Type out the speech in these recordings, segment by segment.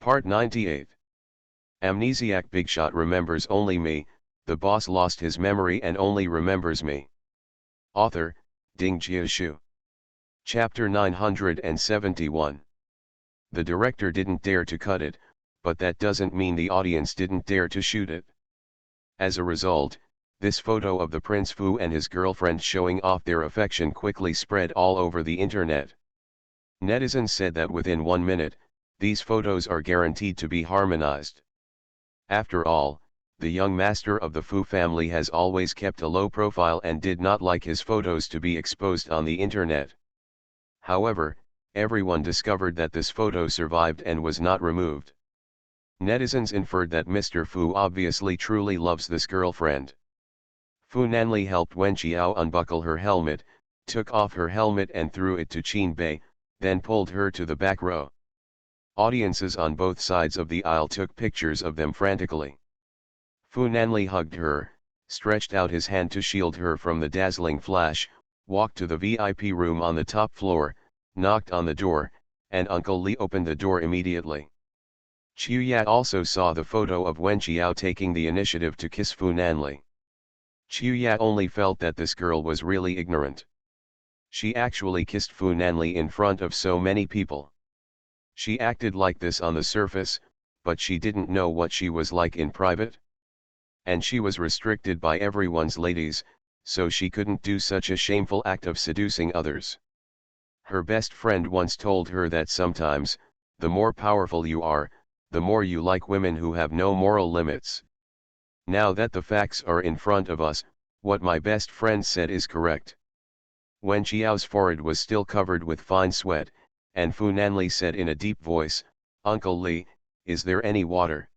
Part 98. Amnesiac Bigshot remembers only me, the boss lost his memory and only remembers me. Author, Ding Jiashu. Chapter 971. The director didn't dare to cut it, but that doesn't mean the audience didn't dare to shoot it. As a result, this photo of the Prince Fu and his girlfriend showing off their affection quickly spread all over the internet. Netizens said that within 1 minute, these photos are guaranteed to be harmonized. After all, the young master of the Fu family has always kept a low profile and did not like his photos to be exposed on the internet. However, everyone discovered that this photo survived and was not removed. Netizens inferred that Mr. Fu obviously truly loves this girlfriend. Fu Nanli helped Wen Qiao unbuckle her helmet, took off her helmet and threw it to Qin Bei, then pulled her to the back row. Audiences on both sides of the aisle took pictures of them frantically. Fu Nanli hugged her, stretched out his hand to shield her from the dazzling flash, walked to the VIP room on the top floor, knocked on the door, and Uncle Li opened the door immediately. Qiuya also saw the photo of Wen Qiao taking the initiative to kiss Fu Nanli. Qiuya only felt that this girl was really ignorant. She actually kissed Fu Nanli in front of so many people. She acted like this on the surface, but she didn't know what she was like in private. And she was restricted by everyone's ladies, so she couldn't do such a shameful act of seducing others. Her best friend once told her that sometimes, the more powerful you are, the more you like women who have no moral limits. Now that the facts are in front of us, what my best friend said is correct. Wen Qiao's forehead was still covered with fine sweat, and Fu Nanli said in a deep voice, "Uncle Li, is there any water?"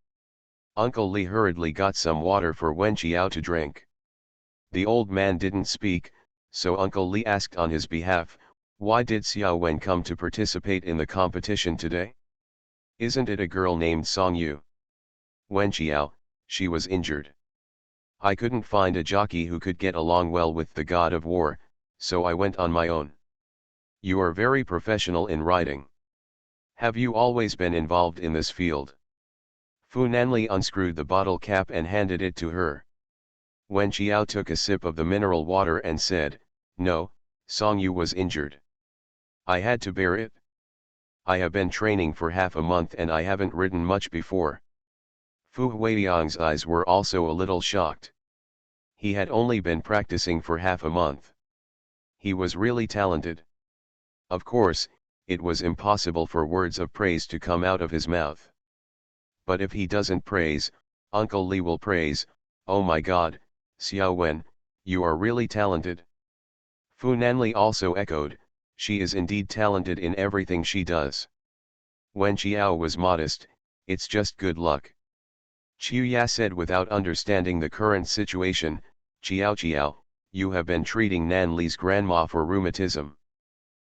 Uncle Li hurriedly got some water for Wen Qiao to drink. The old man didn't speak, so Uncle Li asked on his behalf, "Why did Xiao Wen come to participate in the competition today? Isn't it a girl named Song Yu?" "Wen Qiao, she was injured. I couldn't find a jockey who could get along well with the god of war, so I went on my own." "You are very professional in riding. Have you always been involved in this field?" Fu Nanli unscrewed the bottle cap and handed it to her. Wen Qiao took a sip of the mineral water and said, "No, Song Yu was injured. I had to bear it. I have been training for half a month and I haven't ridden much before." Fu Huiyang's eyes were also a little shocked. He had only been practicing for half a month. He was really talented. Of course, it was impossible for words of praise to come out of his mouth. But if he doesn't praise, Uncle Li will praise. "Oh my God, Xiao Wen, you are really talented." Fu Nanli also echoed, "She is indeed talented in everything she does." Wen Qiao was modest, "It's just good luck." Qiuya said without understanding the current situation, Qiao, you have been treating Nanli's grandma for rheumatism.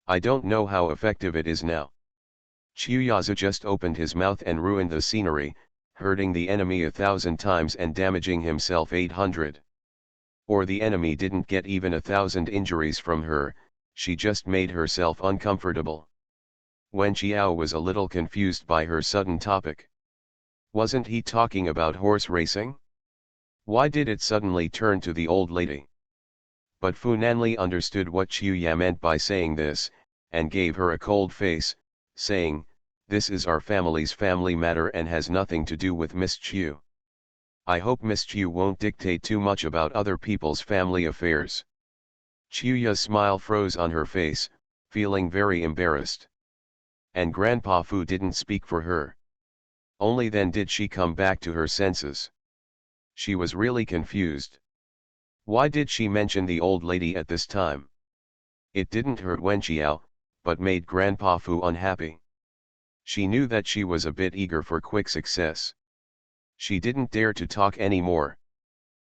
I don't know how effective it is now." Qiuyazu just opened his mouth and ruined the scenery, hurting the enemy 1,000 times and damaging himself 800. Or the enemy didn't get even 1,000 injuries from her, she just made herself uncomfortable. Wen Qiao was a little confused by her sudden topic. Wasn't he talking about horse racing? Why did it suddenly turn to the old lady? But Fu Nanli understood what Qiuya meant by saying this, and gave her a cold face, saying, "This is our family's family matter and has nothing to do with Miss Qiu. I hope Miss Qiu won't dictate too much about other people's family affairs." Qiuya's smile froze on her face, feeling very embarrassed. And Grandpa Fu didn't speak for her. Only then did she come back to her senses. She was really confused. Why did she mention the old lady at this time? It didn't hurt Wen Qiao, but made Grandpa Fu unhappy. She knew that she was a bit eager for quick success. She didn't dare to talk anymore.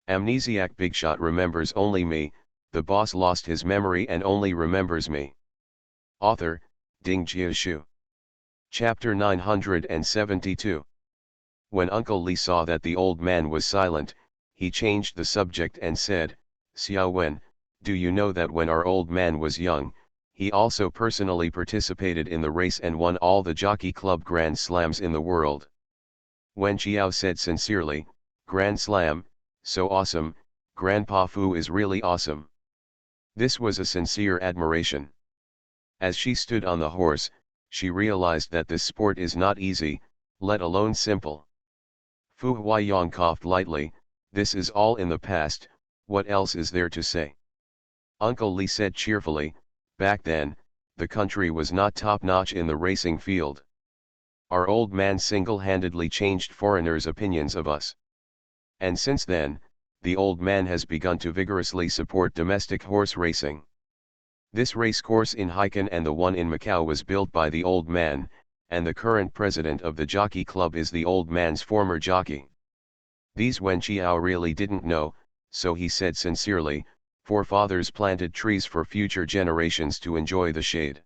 Amnesiac Bigshot remembers only me, the boss lost his memory and only remembers me. Author, Ding Jiashu. Chapter 972. When Uncle Li saw that the old man was silent, he changed the subject and said, "Xiao Wen, do you know that when our old man was young, he also personally participated in the race and won all the Jockey Club Grand Slams in the world. Wen Qiao said sincerely, "Grand Slam, so awesome, Grandpa Fu is really awesome." This was a sincere admiration. As she stood on the horse, she realized that this sport is not easy, let alone simple. Fu Huaiyang coughed lightly, "This is all in the past, what else is there to say?" Uncle Li said cheerfully, "Back then, the country was not top-notch in the racing field. Our old man single-handedly changed foreigners' opinions of us. And since then, the old man has begun to vigorously support domestic horse racing. This race course in Haikan and the one in Macau was built by the old man, and the current president of the Jockey Club is the old man's former jockey." These Wen Qiao really didn't know, so he said sincerely, "Forefathers planted trees for future generations to enjoy the shade.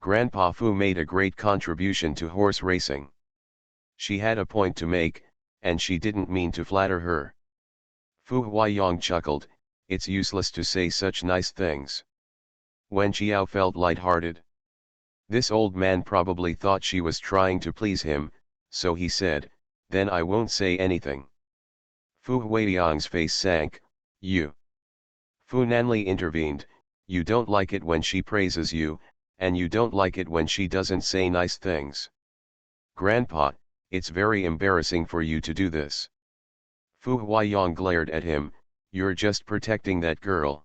Grandpa Fu made a great contribution to horse racing." She had a point to make, and she didn't mean to flatter her. Fu Huaiyang chuckled, "It's useless to say such nice things." Wen Qiao felt light-hearted. This old man probably thought she was trying to please him, so he said, "Then I won't say anything." Fu Huaiyang's face sank. "You." Fu Nanli intervened, "You don't like it when she praises you, and you don't like it when she doesn't say nice things. Grandpa, it's very embarrassing for you to do this." Fu Huaiyang glared at him, "You're just protecting that girl."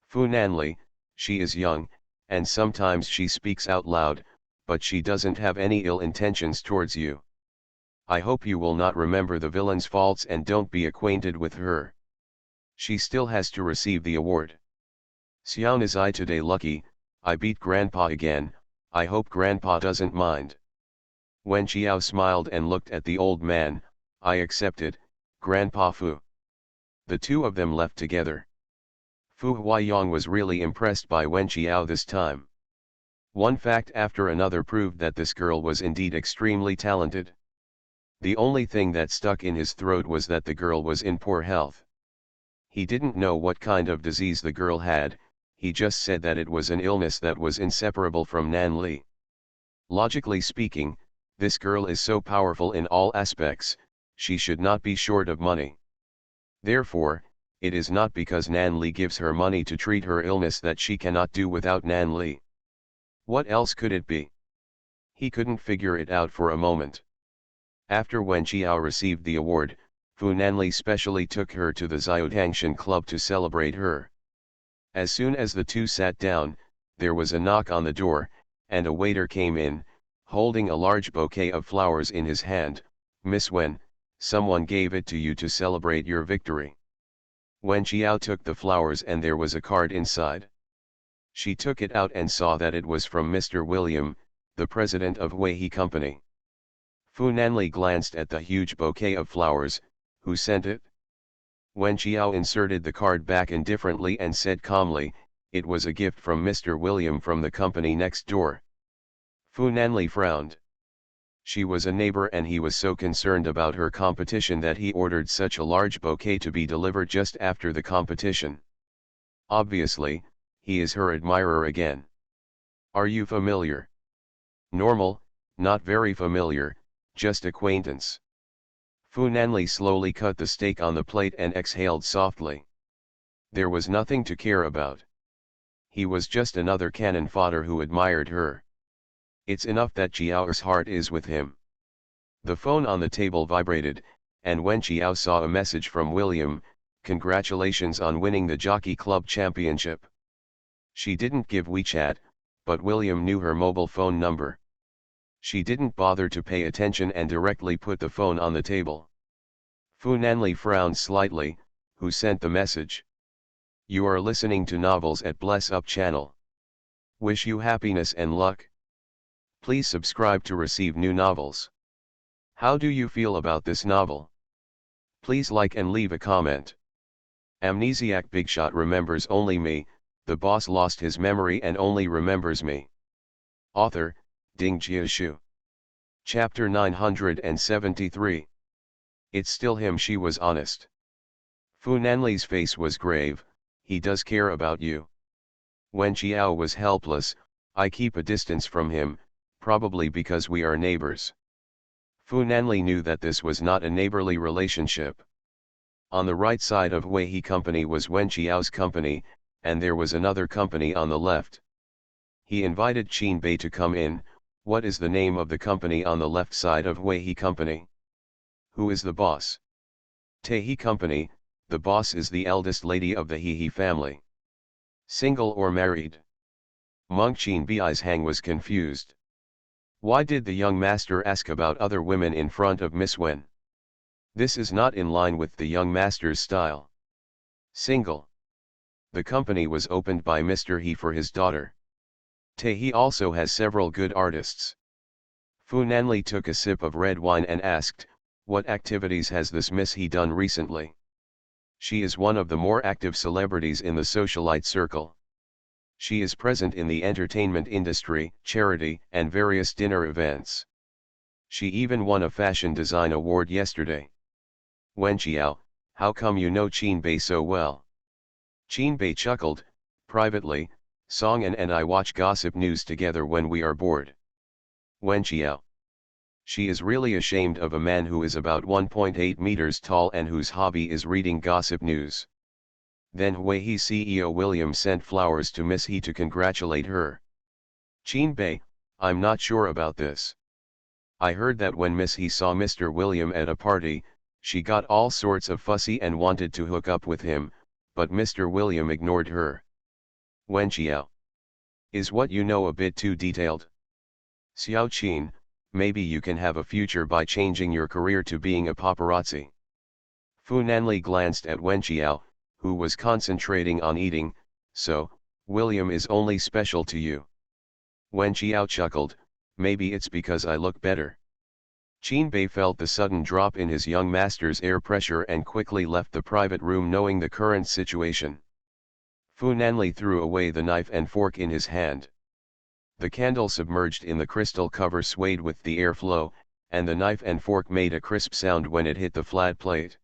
Fu Nanli, "She is young, and sometimes she speaks out loud, but she doesn't have any ill intentions towards you. I hope you will not remember the villain's faults and don't be acquainted with her. She still has to receive the award. Xiao is I today lucky, I beat Grandpa again, I hope Grandpa doesn't mind." Wen Qiao smiled and looked at the old man, "I accepted, Grandpa Fu." The two of them left together. Fu Huaiyang was really impressed by Wen Qiao this time. One fact after another proved that this girl was indeed extremely talented. The only thing that stuck in his throat was that the girl was in poor health. He didn't know what kind of disease the girl had, he just said that it was an illness that was inseparable from Nan Li. Logically speaking, this girl is so powerful in all aspects, she should not be short of money. Therefore, it is not because Nan Li gives her money to treat her illness that she cannot do without Nan Li. What else could it be? He couldn't figure it out for a moment. After Wen Qiao received the award, Fu Nanli specially took her to the Xiaotangshan Club to celebrate her. As soon as the two sat down, there was a knock on the door, and a waiter came in, holding a large bouquet of flowers in his hand. "Miss Wen, someone gave it to you to celebrate your victory." Wen Qiao took the flowers and there was a card inside. She took it out and saw that it was from Mr. William, the president of Huihe Company. Fu Nanli glanced at the huge bouquet of flowers. "Who sent it?" Wen Qiao inserted the card back indifferently and said calmly, "It was a gift from Mr. William from the company next door." Fu Nanli frowned. She was a neighbor and he was so concerned about her competition that he ordered such a large bouquet to be delivered just after the competition. Obviously, he is her admirer again. "Are you familiar?" "Normal, not very familiar, just acquaintance." Fu Nanli slowly cut the steak on the plate and exhaled softly. There was nothing to care about. He was just another cannon fodder who admired her. It's enough that Qiao's heart is with him. The phone on the table vibrated, and when Qiao saw a message from William, "Congratulations on winning the Jockey Club Championship." She didn't give WeChat, but William knew her mobile phone number. She didn't bother to pay attention and directly put the phone on the table. Fu Nanli frowned slightly. "Who sent the message?" "You are listening to novels at Bless Up channel. Wish you happiness and luck. Please subscribe to receive new novels. How do you feel about this novel? Please like and leave a comment." Amnesiac Bigshot remembers only me, the boss lost his memory and only remembers me. Author, Ding Jiashu. Chapter 973. It's still him. She was honest. Fu Nanli's face was grave. "He does care about you." Wen Qiao was helpless. I keep a distance from him, probably because we are neighbors. Fu Nanli knew that this was not a neighborly relationship. On the right side of Wei He Company was Wen Qiao's company, and there was another company on the left. He invited Qin Bei to come in. What is the name of the company on the left side of Wei He Company? Who is the boss? Te He Company. The boss is the eldest lady of the He family. Single or married? Meng Qin Bei's Hang was confused. Why did the young master ask about other women in front of Miss Wen? This is not in line with the young master's style. Single. The company was opened by Mr. He for his daughter. Te He also has several good artists. Fu Nanli took a sip of red wine and asked, what activities has this Miss He done recently? She is one of the more active celebrities in the socialite circle. She is present in the entertainment industry, charity, and various dinner events. She even won a fashion design award yesterday. Wen Qiao, how come you know Qin Bei so well? Qin Bei chuckled. Privately, Song and I watch gossip news together when we are bored. Wen Qiao. She is really ashamed of a man who is about 1.8 meters tall and whose hobby is reading gossip news. Then Wei He CEO William sent flowers to Miss He to congratulate her. Qin Bei, I'm not sure about this. I heard that when Miss He saw Mr. William at a party, she got all sorts of fussy and wanted to hook up with him, but Mr. William ignored her. Wen Qiao. Is what you know a bit too detailed? Xiao Qin, maybe you can have a future by changing your career to being a paparazzi. Fu Nanli glanced at Wen Qiao, who was concentrating on eating. So, William is only special to you. Wen Qiao chuckled, maybe it's because I look better. Qin Bei felt the sudden drop in his young master's air pressure and quickly left the private room knowing the current situation. Fu Nanli threw away the knife and fork in his hand. The candle submerged in the crystal cover swayed with the airflow, and the knife and fork made a crisp sound when it hit the flat plate.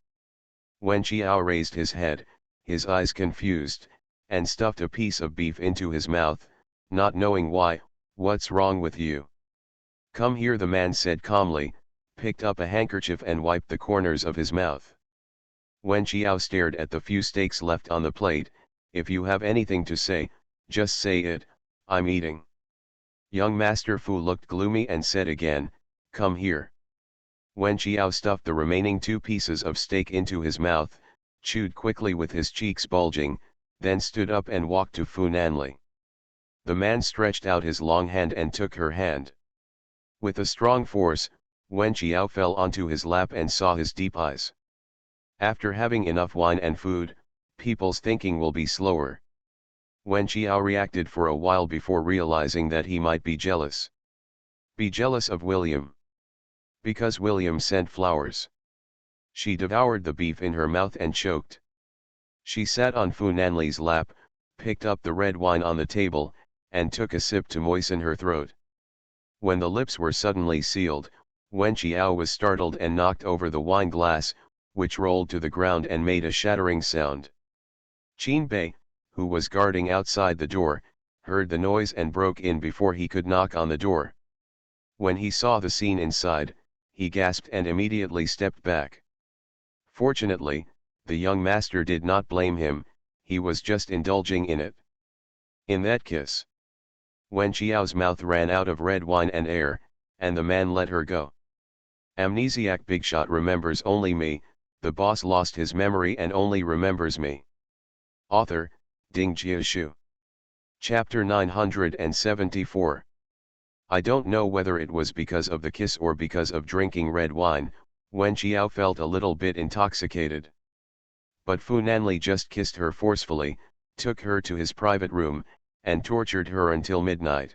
Wen Qiao raised his head, his eyes confused, and stuffed a piece of beef into his mouth, not knowing why. What's wrong with you? Come here, the man said calmly, picked up a handkerchief and wiped the corners of his mouth. Wen Qiao stared at the few steaks left on the plate. If you have anything to say, just say it. I'm eating. Young Master Fu looked gloomy and said again, come here. Wen Qiao stuffed the remaining 2 pieces of steak into his mouth, chewed quickly with his cheeks bulging, then stood up and walked to Fu Nanli. The man stretched out his long hand and took her hand. With a strong force, Wen Qiao fell onto his lap and saw his deep eyes. After having enough wine and food, people's thinking will be slower. Wen Qiao reacted for a while before realizing that he might be jealous. Be jealous of William. Because William sent flowers. She devoured the beef in her mouth and choked. She sat on Fu Nanli's lap, picked up the red wine on the table, and took a sip to moisten her throat. When the lips were suddenly sealed, Wen Qiao was startled and knocked over the wine glass, which rolled to the ground and made a shattering sound. Qin Bei, who was guarding outside the door, heard the noise and broke in before he could knock on the door. When he saw the scene inside, he gasped and immediately stepped back. Fortunately, the young master did not blame him, he was just indulging in it. In that kiss, Wen Qiao's mouth ran out of red wine and air, and the man let her go. Amnesiac Bigshot remembers only me, the boss lost his memory and only remembers me. Author, Ding Jiashu. Chapter 974. I don't know whether it was because of the kiss or because of drinking red wine, Wen Qiao felt a little bit intoxicated. But Fu Nanli just kissed her forcefully, took her to his private room, and tortured her until midnight.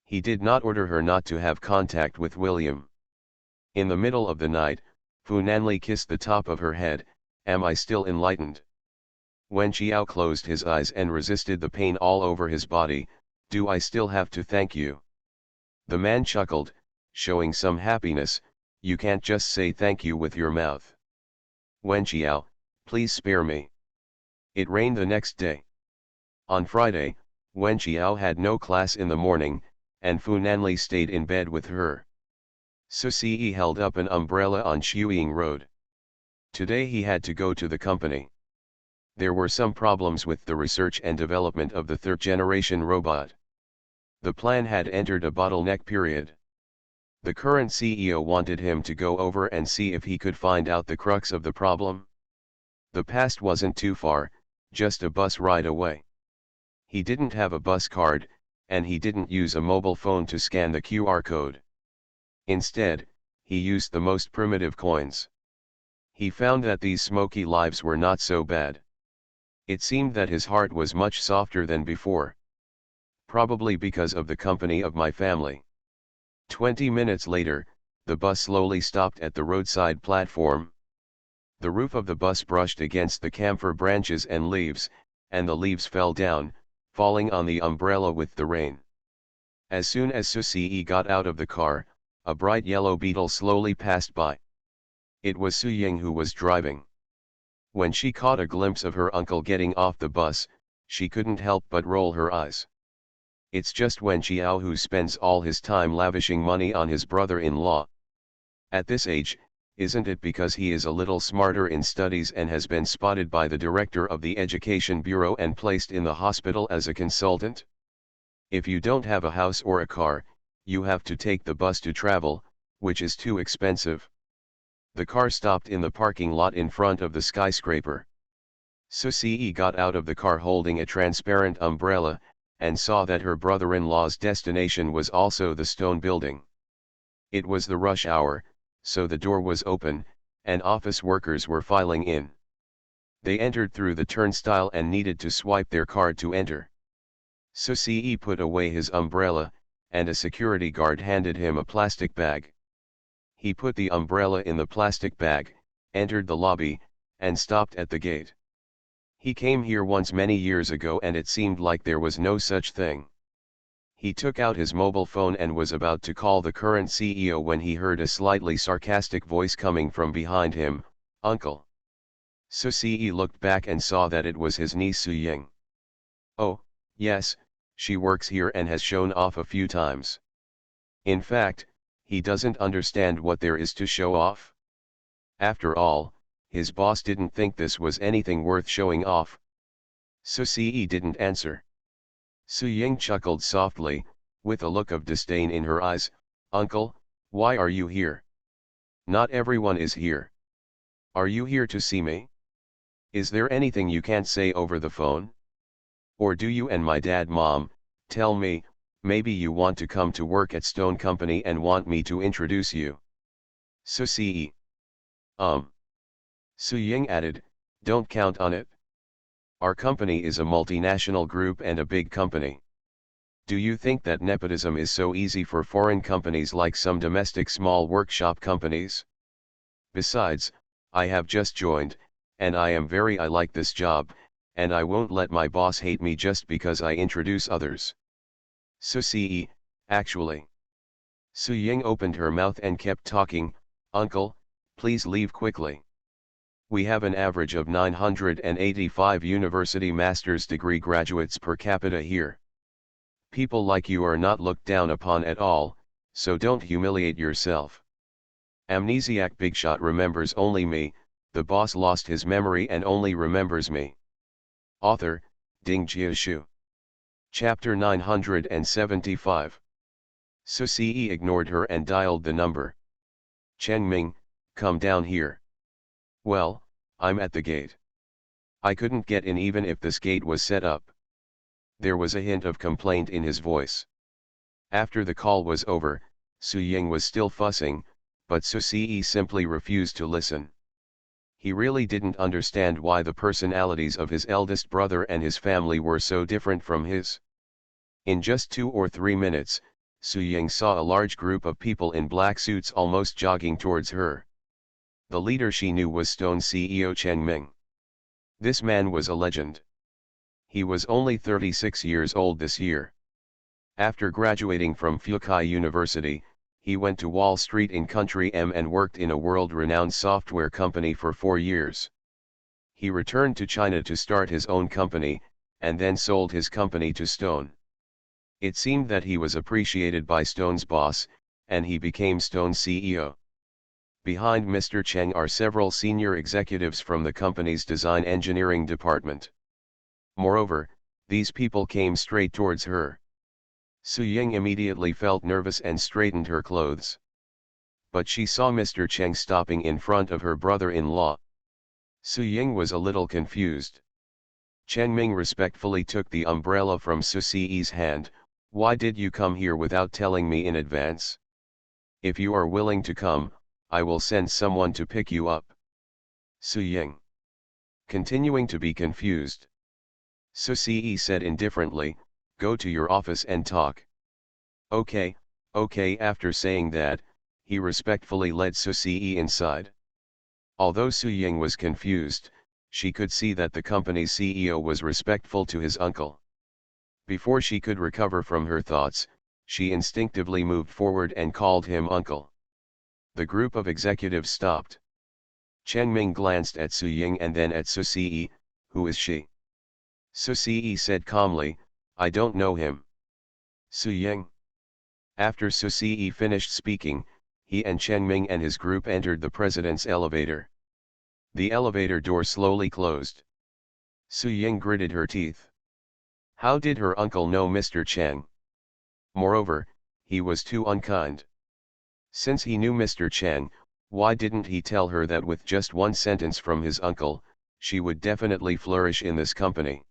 He did not order her not to have contact with William. In the middle of the night, Fu Nanli kissed the top of her head. Am I still enlightened? Wen Qiao closed his eyes and resisted the pain all over his body. Do I still have to thank you? The man chuckled, showing some happiness. You can't just say thank you with your mouth. Wen Qiao, please spare me. It rained the next day. On Friday, Wen Qiao had no class in the morning, and Fu Nanli stayed in bed with her. Su Si held up an umbrella on Shuiying Road. Today he had to go to the company. There were some problems with the research and development of the third-generation robot. The plan had entered a bottleneck period. The current CEO wanted him to go over and see if he could find out the crux of the problem. The past wasn't too far, just a bus ride away. He didn't have a bus card, and he didn't use a mobile phone to scan the QR code. Instead, he used the most primitive coins. He found that these smoky lives were not so bad. It seemed that his heart was much softer than before. Probably because of the company of my family. 20 minutes later, the bus slowly stopped at the roadside platform. The roof of the bus brushed against the camphor branches and leaves, and the leaves fell down, falling on the umbrella with the rain. As soon as Su Si got out of the car, a bright yellow beetle slowly passed by. It was Su Ying who was driving. When she caught a glimpse of her uncle getting off the bus, she couldn't help but roll her eyes. It's just Wen Qiao who spends all his time lavishing money on his brother-in-law. At this age, isn't it because he is a little smarter in studies and has been spotted by the director of the Education Bureau and placed in the hospital as a consultant? If you don't have a house or a car, you have to take the bus to travel, which is too expensive. The car stopped in the parking lot in front of the skyscraper. Su Si got out of the car holding a transparent umbrella, and saw that her brother-in-law's destination was also the stone building. It was the rush hour, so the door was open, and office workers were filing in. They entered through the turnstile and needed to swipe their card to enter. Su Si put away his umbrella, and a security guard handed him a plastic bag. He put the umbrella in the plastic bag, entered the lobby, and stopped at the gate. He came here once many years ago and it seemed like there was no such thing. He took out his mobile phone and was about to call the current CEO when he heard a slightly sarcastic voice coming from behind him, "Uncle." Su Si looked back and saw that it was his niece Su Ying. "Oh, yes, she works here and has shown off a few times." In fact, he doesn't understand what there is to show off. After all, his boss didn't think this was anything worth showing off. Su Si didn't answer. Su Ying chuckled softly, with a look of disdain in her eyes, "Uncle, why are you here? Not everyone is here. Are you here to see me? Is there anything you can't say over the phone? Or do you and my dad mom, tell me, maybe you want to come to work at Stone Company and want me to introduce you?" Su Si. Su Ying added, "Don't count on it. Our company is a multinational group and a big company. Do you think that nepotism is so easy for foreign companies like some domestic small workshop companies? Besides, I have just joined, and I like this job, and I won't let my boss hate me just because I introduce others." Su Si, actually. Su Ying opened her mouth and kept talking, "Uncle, please leave quickly. We have an average of 985 university master's degree graduates per capita here. People like you are not looked down upon at all, so don't humiliate yourself. Amnesiac Bigshot remembers only me, the boss lost his memory and only remembers me." Author, Ding Jiashu. Chapter 975. Su Si ignored her and dialed the number. "Cheng Ming, come down here." "Well, I'm at the gate. I couldn't get in even if this gate was set up." There was a hint of complaint in his voice. After the call was over, Su Ying was still fussing, but Su Si simply refused to listen. He really didn't understand why the personalities of his eldest brother and his family were so different from his. In just 2 or 3 minutes, Su Ying saw a large group of people in black suits almost jogging towards her. The leader she knew was Stone CEO Cheng Ming. This man was a legend. He was only 36 years old this year. After graduating from Fukai University, he went to Wall Street in Country M and worked in a world-renowned software company for 4 years. He returned to China to start his own company, and then sold his company to Stone. It seemed that he was appreciated by Stone's boss, and he became Stone's CEO. Behind Mr. Cheng are several senior executives from the company's design engineering department. Moreover, these people came straight towards her. Su Ying immediately felt nervous and straightened her clothes. But she saw Mr. Cheng stopping in front of her brother-in-law. Su Ying was a little confused. Chen Ming respectfully took the umbrella from Su Si's hand. "Why did you come here without telling me in advance? If you are willing to come, I will send someone to pick you up." Su Ying, continuing to be confused. Su Si said indifferently, "Go to your office and talk." Okay. After saying that, he respectfully led Su Si inside. Although Su Ying was confused, she could see that the company's CEO was respectful to his uncle. Before she could recover from her thoughts, she instinctively moved forward and called him uncle. The group of executives stopped. Chen Ming glanced at Su Ying and then at Su Si. "Who is she?" Su Si said calmly, "I don't know him." Su Ying. After Su Si finished speaking, he and Chen Ming and his group entered the president's elevator. The elevator door slowly closed. Su Ying gritted her teeth. How did her uncle know Mr. Cheng? Moreover, he was too unkind. Since he knew Mr. Cheng, why didn't he tell her that with just one sentence from his uncle, she would definitely flourish in this company?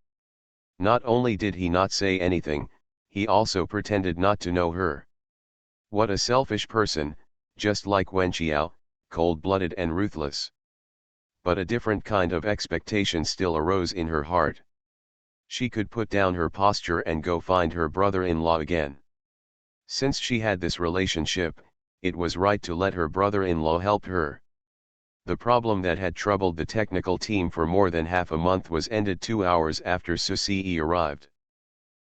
Not only did he not say anything, he also pretended not to know her. What a selfish person, just like Wen Qiao, cold-blooded and ruthless. But a different kind of expectation still arose in her heart. She could put down her posture and go find her brother-in-law again. Since she had this relationship, it was right to let her brother-in-law help her. The problem that had troubled the technical team for more than half a month was ended 2 hours after Su Si arrived.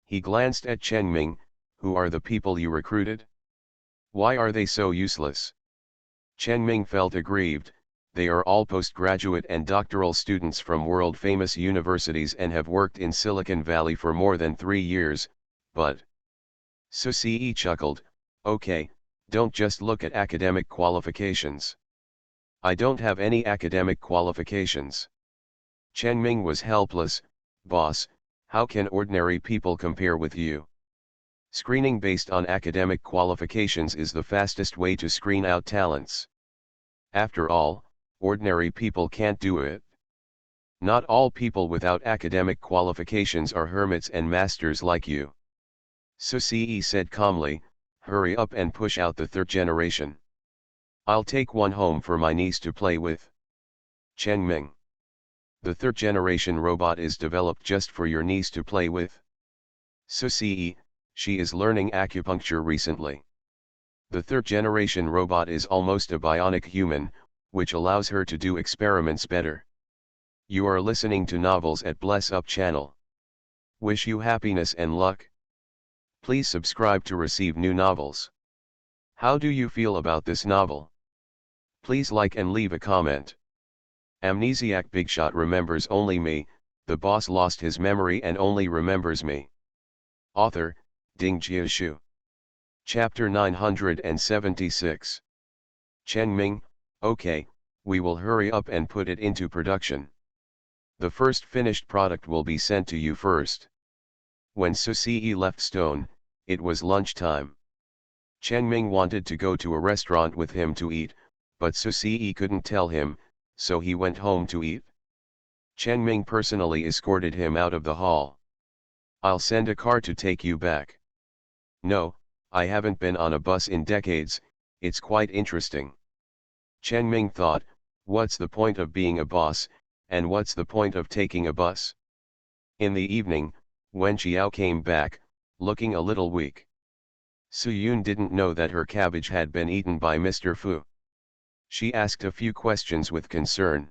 He glanced at Chen Ming. "Who are the people you recruited? Why are they so useless?" Chen Ming felt aggrieved. "They are all postgraduate and doctoral students from world-famous universities and have worked in Silicon Valley for more than 3 years, but..." Su Si chuckled, "Okay, don't just look at academic qualifications. I don't have any academic qualifications." Chen Ming was helpless. "Boss, how can ordinary people compare with you? Screening based on academic qualifications is the fastest way to screen out talents. After all, ordinary people can't do it. Not all people without academic qualifications are hermits and masters like you." Su Si said calmly, "Hurry up and push out the 3rd generation. I'll take one home for my niece to play with." Chen Ming. "The 3rd generation robot is developed just for your niece to play with?" Su Si, "She is learning acupuncture recently. The 3rd generation robot is almost a bionic human, which allows her to do experiments better." You are listening to Novels at Bless Up channel. Wish you happiness and luck. Please subscribe to receive new novels. How do you feel about this novel? Please like and leave a comment. Amnesiac Bigshot remembers only me. The boss lost his memory and only remembers me. Author, Ding Jiashu. Chapter 976. Chen Ming, "Okay, we will hurry up and put it into production. The first finished product will be sent to you first." When Su Si left Stone, it was lunchtime. Chen Ming wanted to go to a restaurant with him to eat, but Su Si couldn't tell him, so he went home to eat. Chen Ming personally escorted him out of the hall. "I'll send a car to take you back." "No, I haven't been on a bus in decades, it's quite interesting." Chen Ming thought, what's the point of being a boss, and what's the point of taking a bus? In the evening, Wen Qiao came back, looking a little weak. Su Yun didn't know that her cabbage had been eaten by Mr. Fu. She asked a few questions with concern.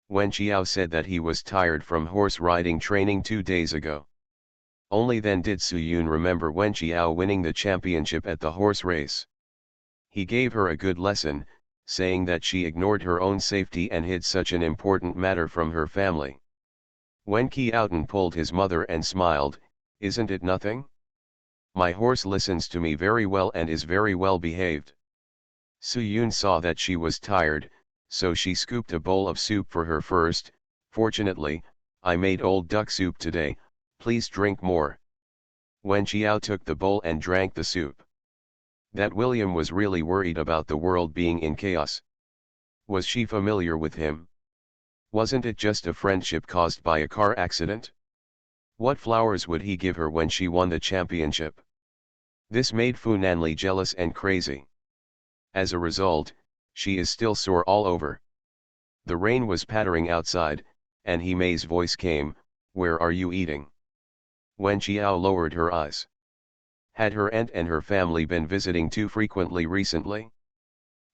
Wen Qiao said that he was tired from horse riding training 2 days ago. Only then did Su Yun remember Wen Qiao winning the championship at the horse race. He gave her a good lesson, saying that she ignored her own safety and hid such an important matter from her family. Wen Qiaotan pulled his mother and smiled, "Isn't it nothing? My horse listens to me very well and is very well behaved." Su Yun saw that she was tired, so she scooped a bowl of soup for her first. "Fortunately, I made old duck soup today, please drink more." Wen Qiao took the bowl and drank the soup. That William was really worried about the world being in chaos. Was she familiar with him? Wasn't it just a friendship caused by a car accident? What flowers would he give her when she won the championship? This made Fu Nanli jealous and crazy. As a result, she is still sore all over. The rain was pattering outside, and He Mei's voice came, "Where are you eating?" Wen Qiao lowered her eyes. Had her aunt and her family been visiting too frequently recently?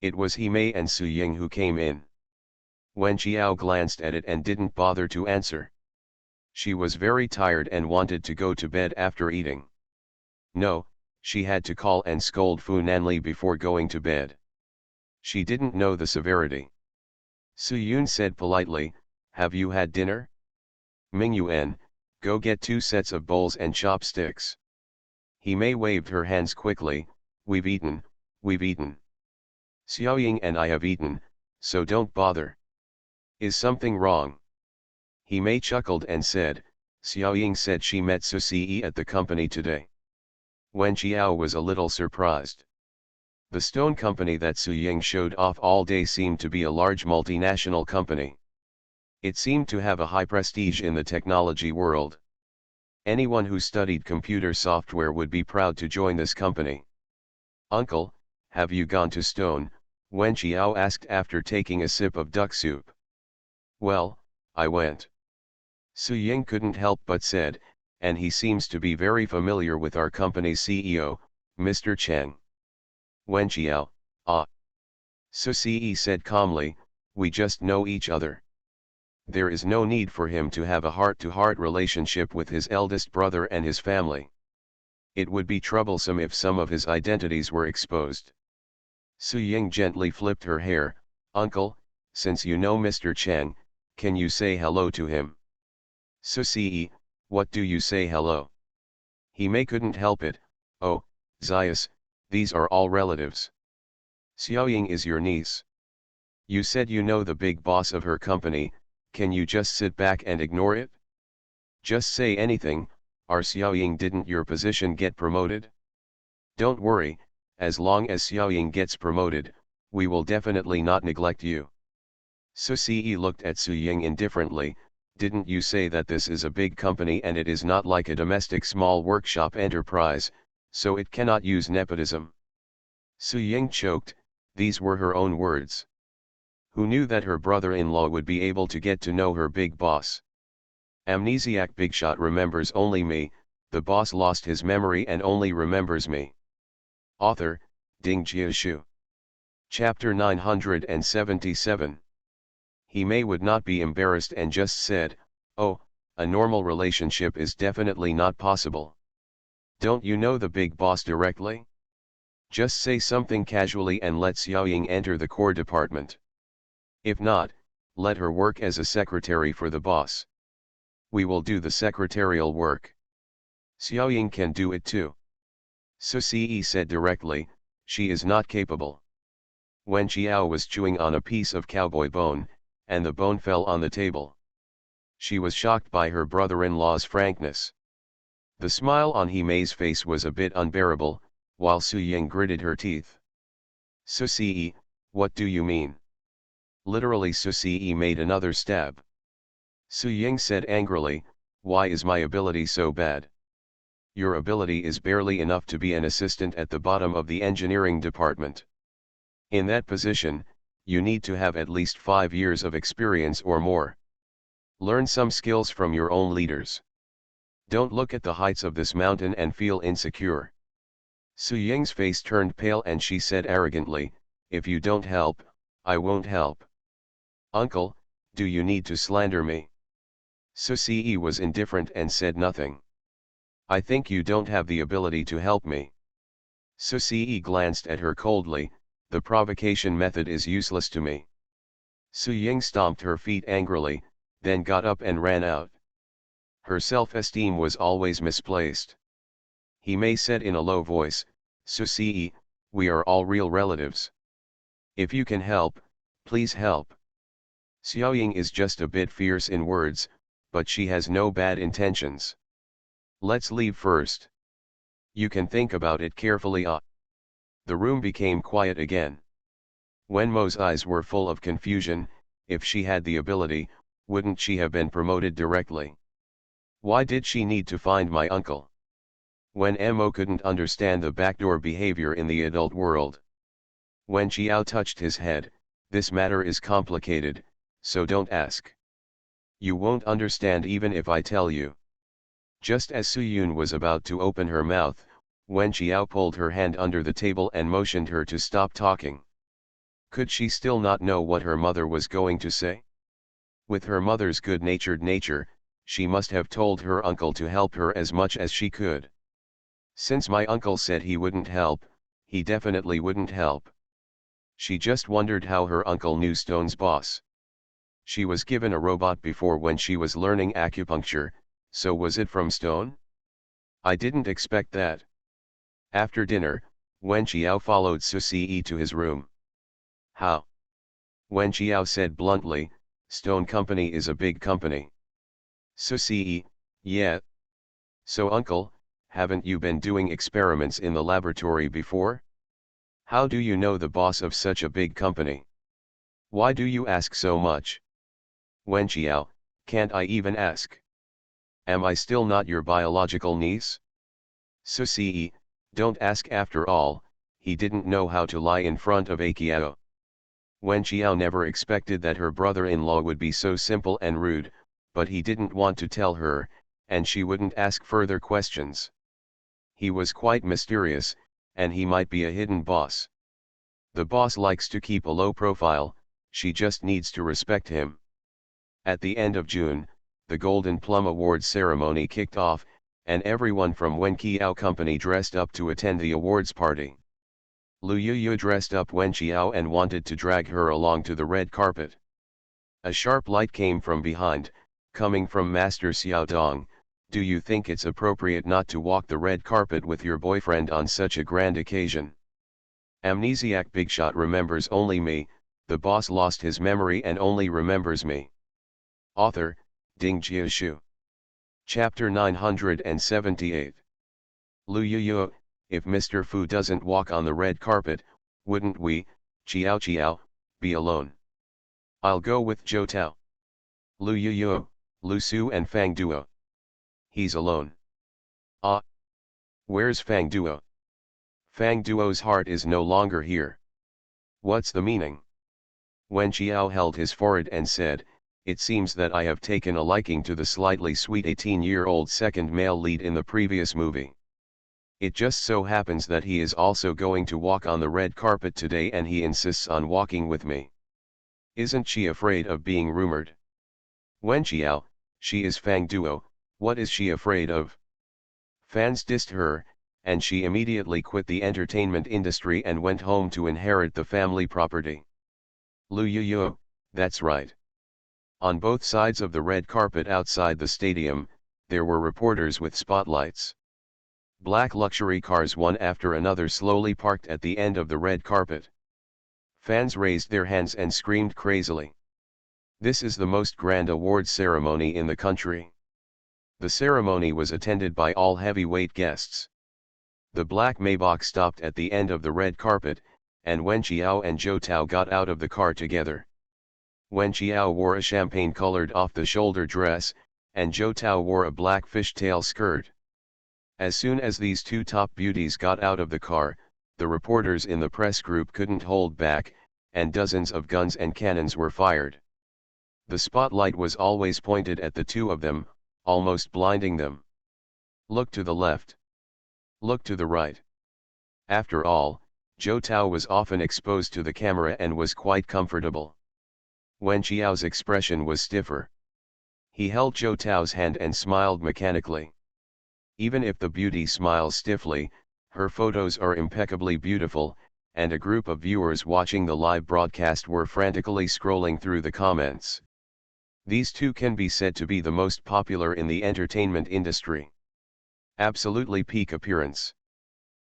It was He Mei and Su Ying who came in. Wen Qiao glanced at it and didn't bother to answer. She was very tired and wanted to go to bed after eating. No, she had to call and scold Fu Nanli before going to bed. She didn't know the severity. Su Yun said politely, "Have you had dinner?" "Ming Yuan, go get 2 sets of bowls and chopsticks." He Mei waved her hands quickly, we've eaten." "Xiaoying and I have eaten, so don't bother." "Is something wrong?" He Mei chuckled and said, "Xiaoying said she met Su Si at the company today." Wen Qiao was a little surprised. The stone company that Su Ying showed off all day seemed to be a large multinational company. It seemed to have a high prestige in the technology world. Anyone who studied computer software would be proud to join this company. "Uncle, have you gone to Stone?" Wen Qiao asked after taking a sip of duck soup. "Well, I went." Su Ying couldn't help but said, "And he seems to be very familiar with our company's CEO, Mr. Cheng." Wen Qiao, "Ah." Su Si said calmly, "We just know each other. There is no need for him to have a heart-to-heart relationship with his eldest brother and his family. It would be troublesome if some of his identities were exposed." Su Ying gently flipped her hair, "Uncle, since you know Mr. Cheng, can you say hello to him?" "Su Si, what do you say hello?" He Mei couldn't help it, "Oh, Zias, these are all relatives. Xiaoying is your niece. You said you know the big boss of her company, can you just sit back and ignore it? Just say anything, our Xiaoying didn't your position get promoted? Don't worry, as long as Xiaoying gets promoted, we will definitely not neglect you." Su Si looked at Su Ying indifferently, "Didn't you say that this is a big company and it is not like a domestic small workshop enterprise, so it cannot use nepotism?" Su Ying choked, these were her own words. Who knew that her brother-in-law would be able to get to know her big boss? Amnesiac Bigshot remembers only me, the boss lost his memory and only remembers me. Author, Ding Jiashu. Chapter 977. He Mei would not be embarrassed and just said, "Oh, a normal relationship is definitely not possible. Don't you know the big boss directly? Just say something casually and let Xiaoying enter the core department. If not, let her work as a secretary for the boss. We will do the secretarial work. Xiaoying can do it too." Su Si said directly, "She is not capable." Wen Qiao was chewing on a piece of cowboy bone, and the bone fell on the table. She was shocked by her brother-in-law's frankness. The smile on He Mei's face was a bit unbearable, while Su Ying gritted her teeth. "Su Si, what do you mean?" Literally Su Si made another stab. Su Ying said angrily, "Why is my ability so bad? Your ability is barely enough to be an assistant at the bottom of the engineering department. In that position, you need to have at least 5 years of experience or more. Learn some skills from your own leaders. Don't look at the heights of this mountain and feel insecure." Su Ying's face turned pale and she said arrogantly, "If you don't help, I won't help." "Uncle, do you need to slander me?" Su Si was indifferent and said nothing. "I think you don't have the ability to help me." Su Si glanced at her coldly, "The provocation method is useless to me." Su Ying stomped her feet angrily, then got up and ran out. Her self-esteem was always misplaced. He Mei said in a low voice, "Susie, we are all real relatives. If you can help, please help." Xiaoying is just a bit fierce in words, but she has no bad intentions. Let's leave first. You can think about it carefully. The room became quiet again. Wenmo's eyes were full of confusion. If she had the ability, wouldn't she have been promoted directly? Why did she need to find my uncle? When Mo couldn't understand the backdoor behavior in the adult world. When Xiao touched his head, "This matter is complicated, so don't ask. You won't understand even if I tell you." Just as Suyun was about to open her mouth, Wen Xiao pulled her hand under the table and motioned her to stop talking. Could she still not know what her mother was going to say? With her mother's good-natured nature, she must have told her uncle to help her as much as she could. Since my uncle said he wouldn't help, he definitely wouldn't help. She just wondered how her uncle knew Stone's boss. She was given a robot before when she was learning acupuncture, so was it from Stone? I didn't expect that. After dinner, Wen Xiao followed Susie to his room. How? Wen Xiao said bluntly, "Stone Company is a big company." Susie, yeah. So uncle, haven't you been doing experiments in the laboratory before? How do you know the boss of such a big company? Why do you ask so much? Wen Xiao, can't I even ask? Am I still not your biological niece? Susie, don't ask after all, he didn't know how to lie in front of Akiao. Wen Xiao never expected that her brother-in-law would be so simple and rude, but he didn't want to tell her, and she wouldn't ask further questions. He was quite mysterious, and he might be a hidden boss. The boss likes to keep a low profile, she just needs to respect him. At the end of June, the Golden Plum Awards ceremony kicked off, and everyone from Wen Qiao Company dressed up to attend the awards party. Lu Yuyu dressed up Wen Qiao and wanted to drag her along to the red carpet. A sharp light came from behind, coming from Master Xiao Dong. "Do you think it's appropriate not to walk the red carpet with your boyfriend on such a grand occasion?" Amnesiac Bigshot remembers only me, the boss lost his memory and only remembers me. Author, Ding Jiashu. Chapter 978. Lu Yuyu, if Mr. Fu doesn't walk on the red carpet, wouldn't we, Qiao, be alone? I'll go with Zhou Tao. Lu Yuyu, Lu Su and Fang Duo. He's alone. Ah. Where's Fang Duo? Fang Duo's heart is no longer here. What's the meaning? Wen Qiao held his forehead and said, "It seems that I have taken a liking to the slightly sweet 18-year-old second male lead in the previous movie. It just so happens that he is also going to walk on the red carpet today and he insists on walking with me. Isn't she afraid of being rumored?" Wen Qiao, she is Fang Duo, what is she afraid of? Fans dissed her, and she immediately quit the entertainment industry and went home to inherit the family property. Lu Yuyu, that's right. On both sides of the red carpet outside the stadium, there were reporters with spotlights. Black luxury cars one after another slowly parked at the end of the red carpet. Fans raised their hands and screamed crazily. This is the most grand awards ceremony in the country. The ceremony was attended by all heavyweight guests. The black Maybach stopped at the end of the red carpet, and Wen Qiao and Zhou Tao got out of the car together. Wen Qiao wore a champagne-colored off-the-shoulder dress, and Zhou Tao wore a black fishtail skirt. As soon as these two top beauties got out of the car, the reporters in the press group couldn't hold back, and dozens of guns and cannons were fired. The spotlight was always pointed at the two of them, almost blinding them. Look to the left. Look to the right. After all, Zhou Tao was often exposed to the camera and was quite comfortable. Wen Qiao's expression was stiffer. He held Zhou Tao's hand and smiled mechanically. Even if the beauty smiles stiffly, her photos are impeccably beautiful, and a group of viewers watching the live broadcast were frantically scrolling through the comments. These two can be said to be the most popular in the entertainment industry. Absolutely peak appearance.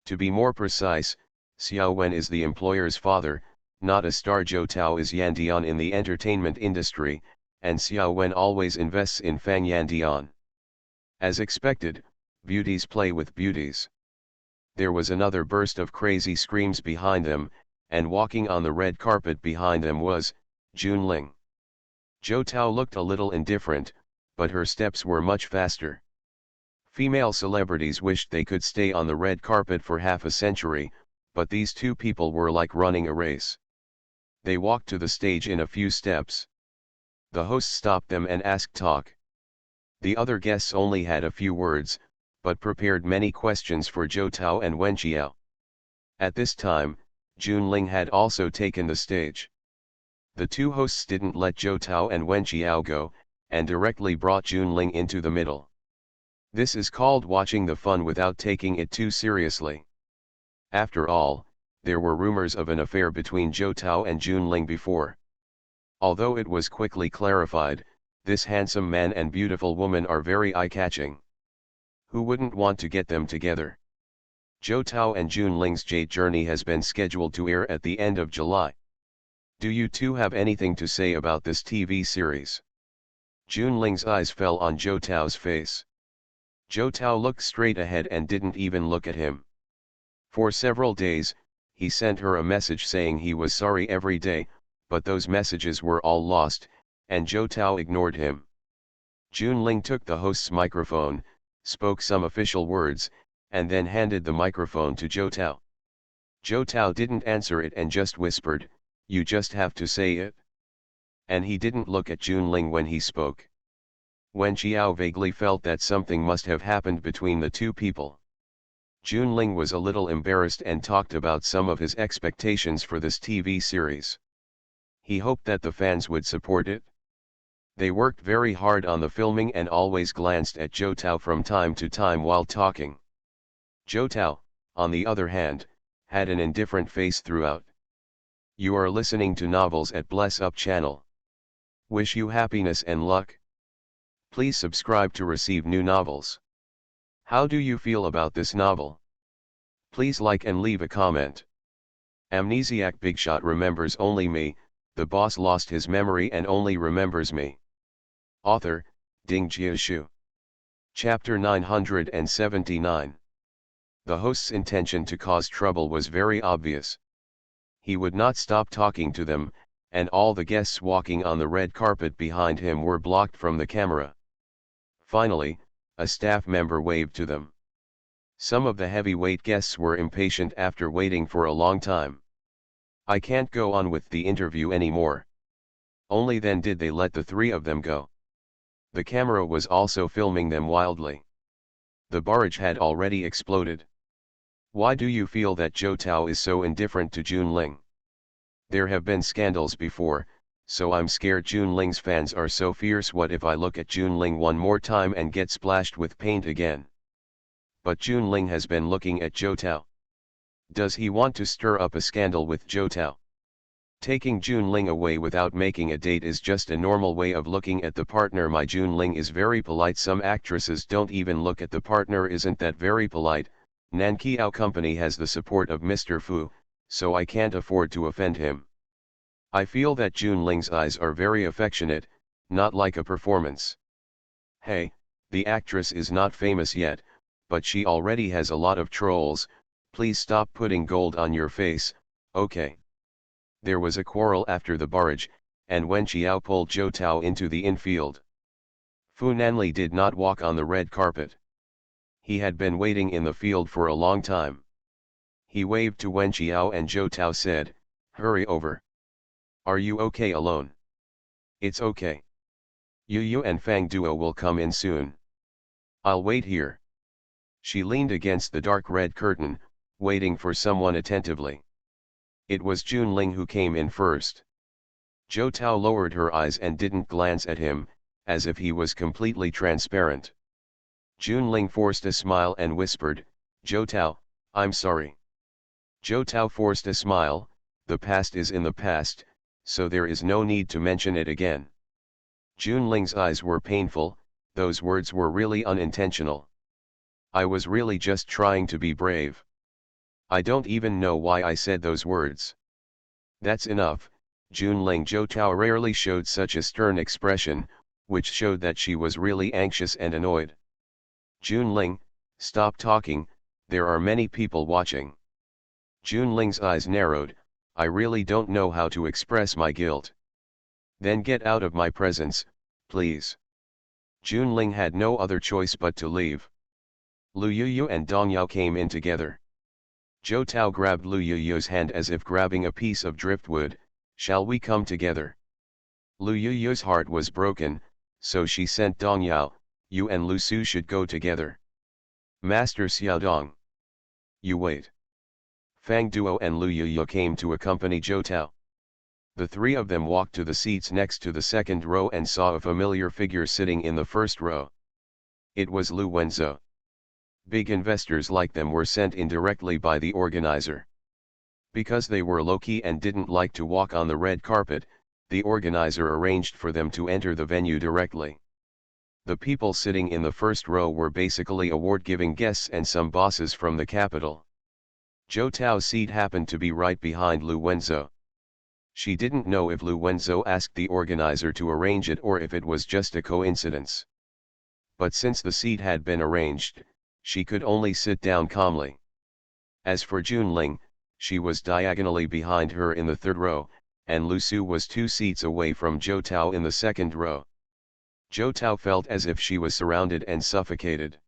To be more precise, Xiao Wen is the employer's father, not a star. Zhou Tao is Yandian in the entertainment industry, and Xiao Wen always invests in Fang Yandian. As expected, beauties play with beauties. There was another burst of crazy screams behind them, and walking on the red carpet behind them was Junling. Zhou Tao looked a little indifferent, but her steps were much faster. Female celebrities wished they could stay on the red carpet for half a century, but these two people were like running a race. They walked to the stage in a few steps. The host stopped them and asked talk. The other guests only had a few words, but prepared many questions for Zhou Tao and Wen Qiao. At this time, Junling had also taken the stage. The two hosts didn't let Zhou Tao and Wen Qiao go, and directly brought Junling into the middle. This is called watching the fun without taking it too seriously. After all, there were rumors of an affair between Zhou Tao and Junling before. Although it was quickly clarified, this handsome man and beautiful woman are very eye-catching. Who wouldn't want to get them together? Zhou Tao and Junling's Jade Journey has been scheduled to air at the end of July. Do you two have anything to say about this TV series? Junling's eyes fell on Zhou Tao's face. Zhou Tao looked straight ahead and didn't even look at him. For several days, he sent her a message saying he was sorry every day, but those messages were all lost, and Zhou Tao ignored him. Junling took the host's microphone, spoke some official words, and then handed the microphone to Zhou Tao. Zhou Tao didn't answer it and just whispered, "You just have to say it." And he didn't look at Junling when he spoke. Wen Qiao vaguely felt that something must have happened between the two people. Junling was a little embarrassed and talked about some of his expectations for this TV series. He hoped that the fans would support it. They worked very hard on the filming and always glanced at Zhou Tao from time to time while talking. Zhou Tao, on the other hand, had an indifferent face throughout. You are listening to Novels at Bless Up channel. Wish you happiness and luck. Please subscribe to receive new novels. How do you feel about this novel? Please like and leave a comment. Amnesiac Bigshot remembers only me, the boss lost his memory and only remembers me. Author, Ding Jiashu. Chapter 979. The host's intention to cause trouble was very obvious. He would not stop talking to them, and all the guests walking on the red carpet behind him were blocked from the camera. Finally, a staff member waved to them. Some of the heavyweight guests were impatient after waiting for a long time. I can't go on with the interview anymore. Only then did they let the three of them go. The camera was also filming them wildly. The barrage had already exploded. Why do you feel that Zhou Tao is so indifferent to Junling? There have been scandals before, so I'm scared Junling's fans are so fierce. What if I look at Junling one more time and get splashed with paint again? But Junling has been looking at Zhou Tao. Does he want to stir up a scandal with Zhou Tao? Taking Junling away without making a date is just a normal way of looking at the partner. My Junling is very polite. Some actresses don't even look at the partner. Isn't that very polite? Nanqiao Company has the support of Mr. Fu, so I can't afford to offend him. I feel that Junling's eyes are very affectionate, not like a performance. Hey, the actress is not famous yet, but she already has a lot of trolls. Please stop putting gold on your face, okay? There was a quarrel after the barrage, and Wen Qiao pulled Zhou Tao into the infield. Fu Nanli did not walk on the red carpet. He had been waiting in the field for a long time. He waved to Wen Qiao and Zhou Tao said, "Hurry over." Are you okay alone? It's okay. Yu and Fang Duo will come in soon. I'll wait here. She leaned against the dark red curtain, waiting for someone attentively. It was Junling who came in first. Zhou Tao lowered her eyes and didn't glance at him, as if he was completely transparent. Junling forced a smile and whispered, "Zhou Tao, I'm sorry." Zhou Tao forced a smile. The past is in the past, so there is no need to mention it again. Junling's eyes were painful, those words were really unintentional. I was really just trying to be brave. I don't even know why I said those words. That's enough. Junling Joutao rarely showed such a stern expression, which showed that she was really anxious and annoyed. Junling, stop talking, there are many people watching. Junling's eyes narrowed, I really don't know how to express my guilt. Then get out of my presence, please. Junling had no other choice but to leave. Lu Yuyu and Dong Yao came in together. Joutao grabbed Lu Yuyu's hand as if grabbing a piece of driftwood. Shall we come together? Lu Yuyu's heart was broken, so she sent Dong Yao, you and Lu Su should go together. Master Xiaodong. You wait. Fang Duo and Lu Yuyu came to accompany Joutao. The three of them walked to the seats next to the second row and saw a familiar figure sitting in the first row. It was Lu Wenzhou. Big investors like them were sent in directly by the organizer. Because they were low-key and didn't like to walk on the red carpet, the organizer arranged for them to enter the venue directly. The people sitting in the first row were basically award-giving guests and some bosses from the capital. Joutao's seat happened to be right behind Lu Wenzhou. She didn't know if Lu Wenzhou asked the organizer to arrange it or if it was just a coincidence. But since the seat had been arranged, she could only sit down calmly. As for Junling, she was diagonally behind her in the third row, and Lu Su was 2 seats away from Joutao in the second row. Joutao felt as if she was surrounded and suffocated.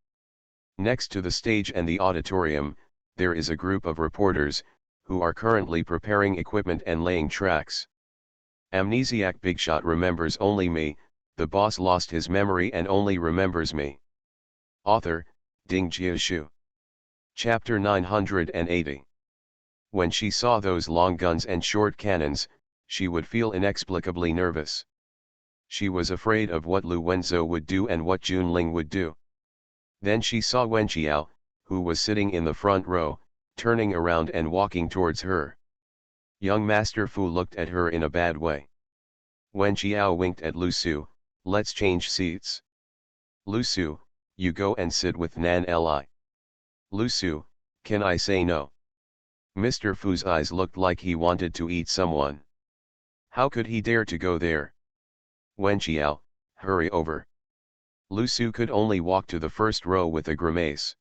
Next to the stage and the auditorium, there is a group of reporters, who are currently preparing equipment and laying tracks. Amnesiac Bigshot remembers only me, the boss lost his memory and only remembers me. Author, Ding Jiashu. Chapter 980. When she saw those long guns and short cannons, she would feel inexplicably nervous. She was afraid of what Lu Wenzhou would do and what Junling would do. Then she saw Wen Qiao, who was sitting in the front row, turning around and walking towards her. Young Master Fu looked at her in a bad way. Wen Qiao winked at Lu Su, let's change seats. Lu Su, you go and sit with Nan Li. Lu Su, can I say no? Mr. Fu's eyes looked like he wanted to eat someone. How could he dare to go there? Wen Qiao, hurry over. Lu Su could only walk to the first row with a grimace.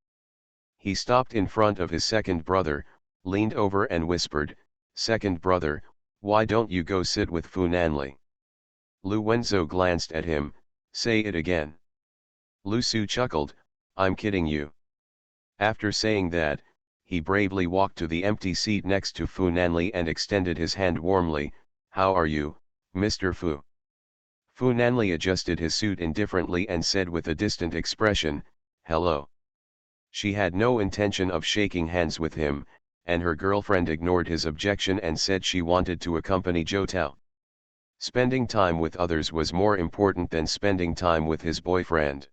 He stopped in front of his second brother, leaned over and whispered, second brother, why don't you go sit with Fu Nanli? Lu Wenzhou glanced at him, say it again. Lu Su chuckled, I'm kidding you. After saying that, he bravely walked to the empty seat next to Fu Nanli and extended his hand warmly, how are you, Mr. Fu? Fu Nanli adjusted his suit indifferently and said with a distant expression, hello. She had no intention of shaking hands with him, and her girlfriend ignored his objection and said she wanted to accompany Joutao. Spending time with others was more important than spending time with his boyfriend.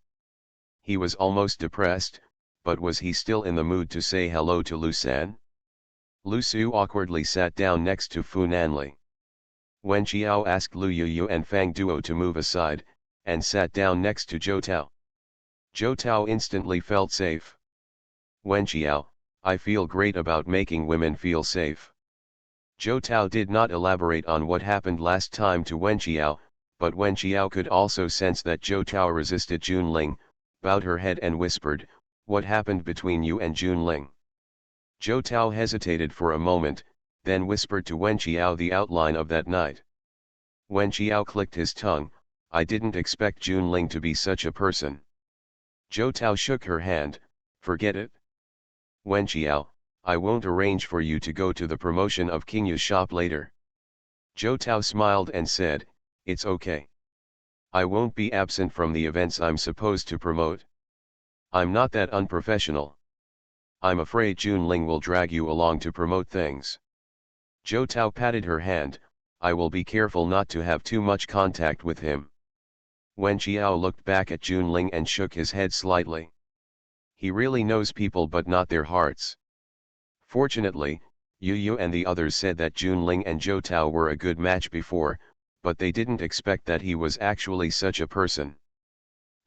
He was almost depressed, but was he still in the mood to say hello to Lu San? Lu Su awkwardly sat down next to Fu Nanli. Wen Qiao asked Lu Yuyu and Fang Duo to move aside, and sat down next to Joutao. Joutao instantly felt safe. Wen Qiao, I feel great about making women feel safe. Joutao did not elaborate on what happened last time to Wen Qiao, but Wen Qiao could also sense that Joutao resisted Junling, bowed her head and whispered, what happened between you and Junling? Joutao hesitated for a moment, then whispered to Wen Qiao the outline of that night. Wen Qiao clicked his tongue, I didn't expect Junling to be such a person. Joutao shook her hand, forget it. Wen Qiao, I won't arrange for you to go to the promotion of Qingyu's shop later. Joutao smiled and said, it's okay. I won't be absent from the events I'm supposed to promote. I'm not that unprofessional. I'm afraid Junling will drag you along to promote things. Joutao patted her hand, I will be careful not to have too much contact with him. Wen Qiao looked back at Junling and shook his head slightly. He really knows people but not their hearts. Fortunately, Yu Yu and the others said that Junling and Joutao were a good match before, but they didn't expect that he was actually such a person.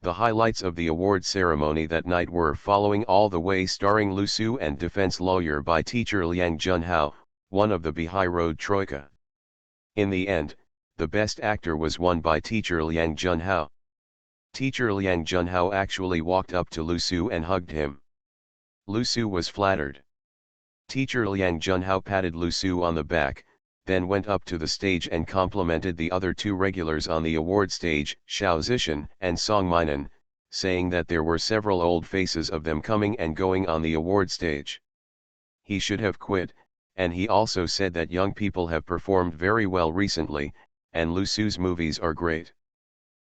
The highlights of the award ceremony that night were Following All the Way, starring Lu Su, and Defense Lawyer by teacher Liang Junhao, one of the Bihai Road Troika. In the end, the best actor was won by teacher Liang Junhao. Teacher Liang Junhao actually walked up to Lu Su and hugged him. Lu Su was flattered. Teacher Liang Junhao patted Lu Su on the back, then went up to the stage and complimented the other two regulars on the award stage, Xiao Zishan and Song Minan, saying that there were several old faces of them coming and going on the award stage. He should have quit, and he also said that young people have performed very well recently, and Lu Su's movies are great.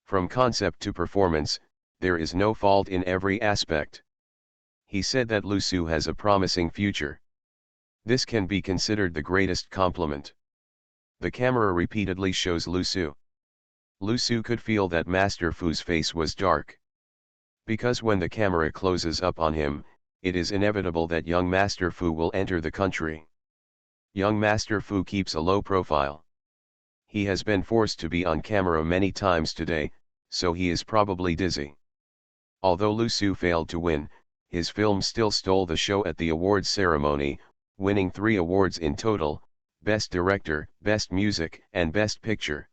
From concept to performance, there is no fault in every aspect. He said that Lu Su has a promising future. This can be considered the greatest compliment. The camera repeatedly shows Lu Su. Lu Su could feel that Master Fu's face was dark. Because when the camera closes up on him, it is inevitable that young Master Fu will enter the country. Young Master Fu keeps a low profile. He has been forced to be on camera many times today, so he is probably dizzy. Although Lu Su failed to win, his film still stole the show at the awards ceremony, winning 3 awards in total: Best Director, Best Music, and Best Picture.